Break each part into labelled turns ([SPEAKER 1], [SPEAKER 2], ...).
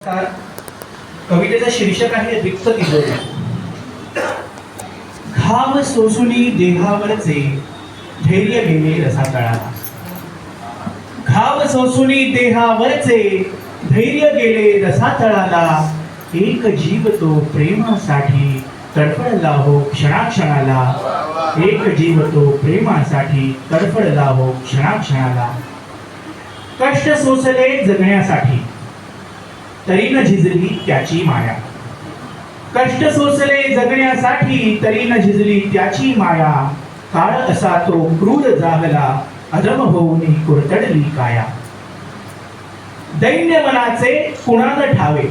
[SPEAKER 1] नमस्कार. कवितेचं शीर्षक आहे रिक्त तिजोरी. घाव सोसुनी देहावरचे धैर्य गेले रसातळाला. घाव सोसुनी देहावरचे धैर्य गेले रसातळाला. एक जीव तो प्रेमासाठी तडफडला हो क्षणाक्षणाला. एक जीव तो प्रेमासाठी तडफडला हो क्षणाक्षणाला. कष्ट सोसले जगण्यासाठी तरी न झिजली त्याची माया. कष्ट सोसले जगण्यासाठी तरी न झिजली त्याची माया. काळ असा तो क्रूर जागला अधम होऊन कुरतडली काया. दैन्य मनाचे कुणान ठावे.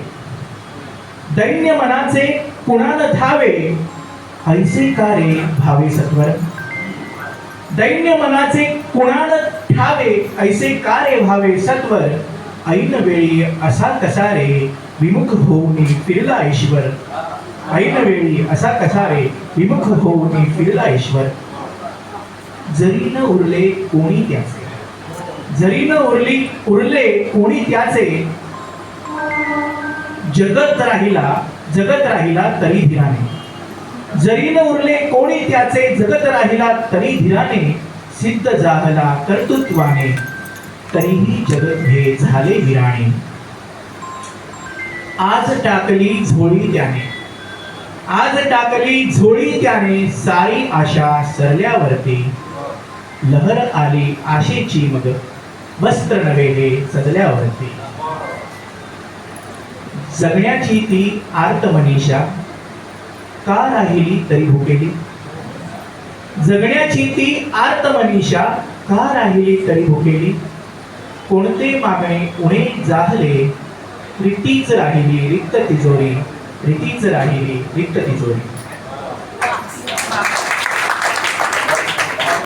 [SPEAKER 1] दैन्य मनाचे कुणान धावे. ऐसे का रे भावे सत्वर. दैन्य मनाचे कुणान ठावे. ऐसे का रे भावे सत्वर. ऐन वेळी असा कसा रे विमुख होऊन फिरला ईश्वर. ऐन वेळी असा कसा रे विमुख होऊन फिरला ईश्वर. जरी न उरले कोणी त्याचे. जरी न उरले कोणी त्याचे. जगत राहिला तरी धीराने. जरी न उरले कोणी त्याचे. जगत राहिला तरी धीराने. सिद्ध जाहला कर्तृत्वाने तरीही जगत हे झाले विराणे. आज टाकली झोळी त्याने. आज टाकली झोळी त्याने. सारी आशा सरल्यावरती. लहर आली आशेची मग वस्त्र नवे हे सजल्यावरती. जगण्याची ती आर्त मनीषा का राहिली तरी भुकेली. जगण्याची ती आर्त मनीषा का राहिली तरी भुकेली. कोणते मागणे उणे जाहले रितीच राहिली रिक्त तिजोरी. रितीच राहिली रिक्त तिजोरी.